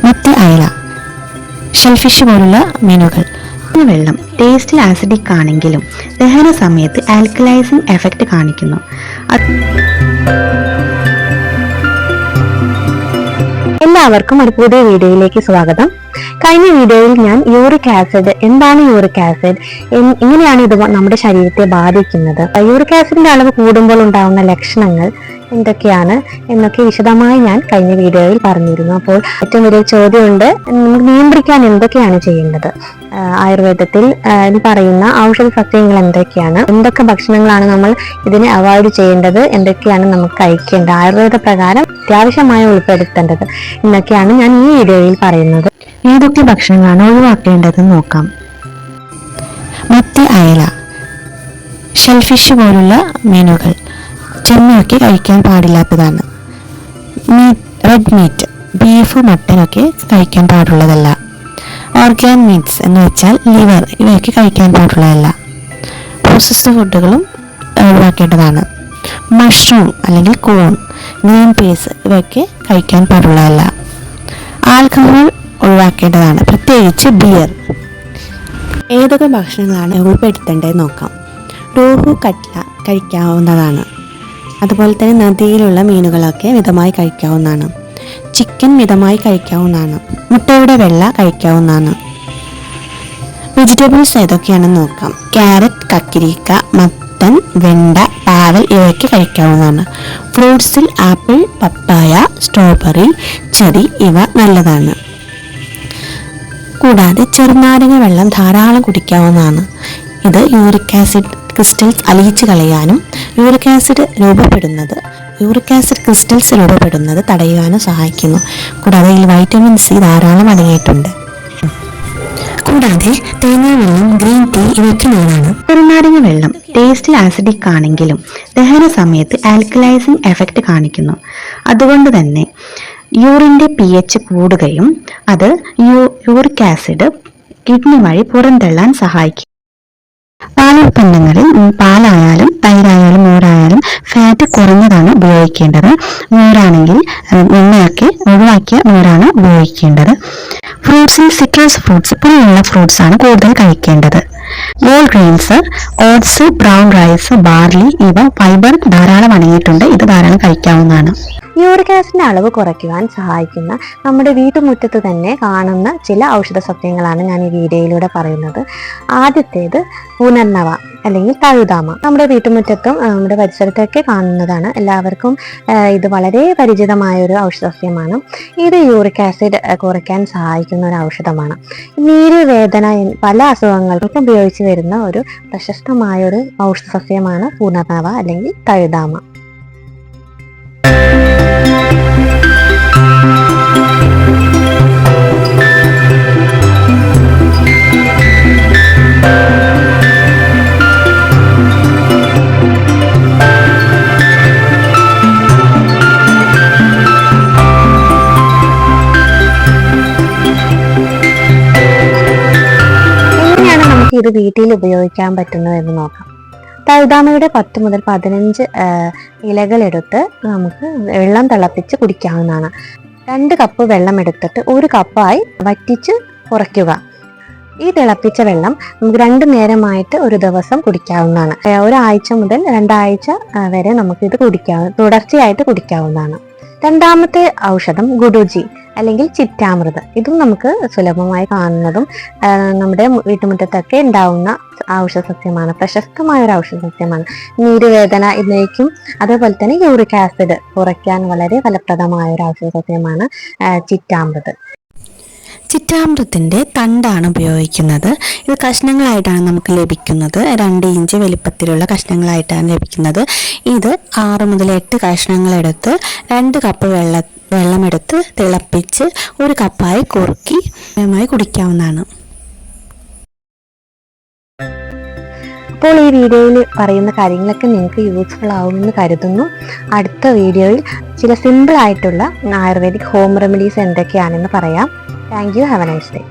മത്തി, അയല, ഷെൽഫിഷ് പോലുള്ള മീനുകൾ. വെള്ളം ടേസ്റ്റിൽ ആസിഡിക് ആണെങ്കിലും ദഹന സമയത്ത് ആൽക്കലൈസിംഗ് എഫക്റ്റ് കാണിക്കുന്നു. എല്ലാവർക്കും ഒരു പുതിയ വീഡിയോയിലേക്ക് സ്വാഗതം. കഴിഞ്ഞ വീഡിയോയിൽ ഞാൻ യൂറിക് ആസിഡ്, എന്താണ് യൂറിക് ആസിഡ്, എങ്ങനെയാണ് ഇത് നമ്മുടെ ശരീരത്തെ ബാധിക്കുന്നത്, യൂറിക് ആസിഡിന്റെ അളവ് കൂടുമ്പോൾ ഉണ്ടാകുന്ന ലക്ഷണങ്ങൾ എന്തൊക്കെയാണ് എന്നൊക്കെ വിശദമായി ഞാൻ കഴിഞ്ഞ വീഡിയോയിൽ പറഞ്ഞിരുന്നു. അപ്പോൾ ഏറ്റവും വലിയ ചോദ്യമുണ്ട്, നമുക്ക് നിയന്ത്രിക്കാൻ എന്തൊക്കെയാണ് ചെയ്യേണ്ടത്, ആയുർവേദത്തിൽ പറയുന്ന ഔഷധ സസ്യങ്ങൾ എന്തൊക്കെയാണ്, എന്തൊക്കെ ഭക്ഷണങ്ങളാണ് നമ്മൾ ഇതിനെ അവോയ്ഡ് ചെയ്യേണ്ടത്, എന്തൊക്കെയാണ് നമുക്ക് കഴിക്കേണ്ടത്, ആയുർവേദ പ്രകാരം അത്യാവശ്യമായി ഉൾപ്പെടുത്തേണ്ടത് എന്നൊക്കെയാണ് ഞാൻ ഈ വീഡിയോയിൽ പറയുന്നത്. ഏതൊക്കെ ഭക്ഷണങ്ങളാണ് ഒഴിവാക്കേണ്ടതെന്ന് നോക്കാം. മത്തി, അയല, ഷെൽഫിഷ് പോലുള്ള മീനുകൾ ചെമ്മയൊക്കെ കഴിക്കാൻ പാടില്ലാത്തതാണ്. റെഡ് മീറ്റ്, ബീഫ്, മട്ടനൊക്കെ കഴിക്കാൻ പാടുള്ളതല്ല. ഓർഗാൻ മീറ്റ്സ് എന്ന് വെച്ചാൽ ലിവർ, ഇവയൊക്കെ കഴിക്കാൻ പാടുള്ളതല്ല. പ്രോസസ്ഡ് ഫുഡുകളും ഒഴിവാക്കേണ്ടതാണ്. മഷ്റൂം അല്ലെങ്കിൽ കോൺ, ഗ്രീൻ പീസ് ഇവയൊക്കെ കഴിക്കാൻ പാടുള്ളതല്ല. ആൽക്കഹോൾ ഒഴിവാക്കേണ്ടതാണ്, പ്രത്യേകിച്ച് ബിയർ. ഏതൊക്കെ ഭക്ഷണങ്ങളാണ് ഉൾപ്പെടുത്തേണ്ടത് നോക്കാം. രോഹു, കട്ല കഴിക്കാവുന്നതാണ്. അതുപോലെ തന്നെ നദിയിലുള്ള മീനുകളൊക്കെ മിതമായി കഴിക്കാവുന്നതാണ്. ചിക്കൻ മിതമായി കഴിക്കാവുന്നതാണ്. മുട്ടയുടെ വെള്ള കഴിക്കാവുന്നതാണ്. വെജിറ്റബിൾസ് ഏതൊക്കെയാണെന്ന് നോക്കാം. ക്യാരറ്റ്, കക്കിരിക്ക, മത്തൻ, വെണ്ട, പാവൽ ഇവയൊക്കെ കഴിക്കാവുന്നതാണ്. ഫ്രൂട്ട്സിൽ ആപ്പിൾ, പപ്പായ, സ്ട്രോബെറി, ചെറി ഇവ നല്ലതാണ്. കൂടാതെ ചെറുനാരങ്ങ വെള്ളം ധാരാളം കുടിക്കാവുന്നതാണ്. ഇത് യൂറിക് ആസിഡ് ക്രിസ്റ്റൽസ് അലിയിച്ചു കളയാനും യൂറിക് ആസിഡ് ക്രിസ്റ്റൽസ് രൂപപ്പെടുന്നത് തടയുവാനും സഹായിക്കുന്നു. കൂടാതെ ഇതിൽ വൈറ്റമിൻ സി ധാരാളം അടങ്ങിയിട്ടുണ്ട്. കൂടാതെ തേങ്ങാവെള്ളം, ഗ്രീൻ ടീ ഇവയ്ക്ക് നല്ലതാണ്. ചെറുനാരങ്ങ വെള്ളം ടേസ്റ്റിൽ ആസിഡിക് ആണെങ്കിലും ദഹന സമയത്ത് ആൽക്കലൈസിംഗ് എഫക്റ്റ് കാണിക്കുന്നു. അതുകൊണ്ട് തന്നെ യൂറിന്റെ pH കൂടുകയും അത് യൂറിക് ആസിഡ് കിഡ്നി വഴി പുറന്തള്ളാൻ സഹായിക്കും. പാലുൽപ്പന്നങ്ങളിൽ പാലായാലും തൈരായാലും മോരായാലും ഫാറ്റ് കുറഞ്ഞതാണ് ഉപയോഗിക്കേണ്ടത്. മോരാണെങ്കിൽ എണ്ണയൊക്കെ ഒഴിവാക്കിയ മോരാണ് ഉപയോഗിക്കേണ്ടത്. ഫ്രൂട്ട്സിൽ സിട്രസ് ഫ്രൂട്ട്സ്, പുളിയുള്ള ഫ്രൂട്ട്സ് ആണ് കൂടുതൽ കഴിക്കേണ്ടത്. Whole grains, oats, brown rice, barley ഇവ ഫൈബർ ധാരാളം അടങ്ങിയിട്ടുണ്ട്. ഇത് ധാരാളം കഴിക്കാവുന്നതാണ്. യൂറിക് ആസിഡിന്റെ അളവ് കുറയ്ക്കുവാൻ സഹായിക്കുന്ന നമ്മുടെ വീട്ടുമുറ്റത്ത് തന്നെ കാണുന്ന ചില ഔഷധ സസ്യങ്ങളാണ് ഞാൻ ഈ വീഡിയോയിലൂടെ പറയുന്നത്. ആദ്യത്തേത് പുനർനവ അല്ലെങ്കിൽ തഴുതാമ. നമ്മുടെ വീട്ടുമുറ്റത്തും നമ്മുടെ പരിസരത്തൊക്കെ കാണുന്നതാണ്. എല്ലാവർക്കും ഇത് വളരെ പരിചിതമായ ഒരു ഔഷധ സസ്യമാണ്. ഇത് യൂറിക് ആസിഡ് കുറയ്ക്കാൻ സഹായിക്കുന്ന ഒരു ഔഷധമാണ്. നീര്, വേദന, പല അസുഖങ്ങൾക്കും ഉപയോഗിച്ച് വരുന്ന ഒരു പ്രശസ്തമായ ഒരു ഔഷധ സസ്യമാണ് പുനർനവ അല്ലെങ്കിൽ തഴുതാമ. ഇത് വീട്ടിൽ ഉപയോഗിക്കാൻ പറ്റുന്നത് എന്ന് നോക്കാം. തഴുതാമയുടെ 10 മുതൽ 15 ഇലകളെടുത്ത് നമുക്ക് വെള്ളം തിളപ്പിച്ച് കുടിക്കാവുന്നതാണ്. 2 കപ്പ് വെള്ളം എടുത്തിട്ട് 1 കപ്പായി വറ്റിച്ച് കുറയ്ക്കുക. ഈ തിളപ്പിച്ച വെള്ളം നമുക്ക് 2 നേരമായിട്ട് ഒരു ദിവസം കുടിക്കാവുന്നതാണ്. ഒരാഴ്ച മുതൽ 2 ആഴ്ച വരെ നമുക്കിത് തുടർച്ചയായിട്ട് കുടിക്കാവുന്നതാണ്. രണ്ടാമത്തെ ഔഷധം ഗുഡുചി അല്ലെങ്കിൽ ചിറ്റാമൃത്. ഇതും നമുക്ക് സുലഭമായി കാണുന്നതും നമ്മുടെ വീട്ടുമുറ്റത്തൊക്കെ ഉണ്ടാവുന്ന ഔഷധ സസ്യമാണ്. പ്രശസ്തമായ ഒരു ഔഷധ സസ്യമാണ്. നീരുവേദന എന്നിവയ്ക്കും അതേപോലെ തന്നെ യൂറിക് ആസിഡ് കുറയ്ക്കാൻ വളരെ ഫലപ്രദമായ ഒരു ഔഷധ സസ്യമാണ് ചിറ്റാമൃത്. ചിറ്റാമൃത്തിൻ്റെ തണ്ടാണ് ഉപയോഗിക്കുന്നത്. ഇത് കഷ്ണങ്ങളായിട്ടാണ് നമുക്ക് ലഭിക്കുന്നത്. 2 ഇഞ്ച് വലിപ്പത്തിലുള്ള കഷ്ണങ്ങളായിട്ടാണ് ലഭിക്കുന്നത്. ഇത് 6 മുതൽ 8 കഷ്ണങ്ങളെടുത്ത് 2 കപ്പ് വെള്ളമെടുത്ത് തിളപ്പിച്ച് 1 കപ്പായി കുറുക്കി കുടിക്കാവുന്നതാണ്. അപ്പോൾ ഈ വീഡിയോയിൽ പറയുന്ന കാര്യങ്ങളൊക്കെ നിങ്ങൾക്ക് യൂസ്ഫുൾ ആവുമെന്ന് കരുതുന്നു. അടുത്ത വീഡിയോയിൽ ചില സിമ്പിൾ ആയിട്ടുള്ള ആയുർവേദിക് ഹോം റെമഡീസ് എന്തൊക്കെയാണെന്ന് പറയാം. Thank you. Have a nice day.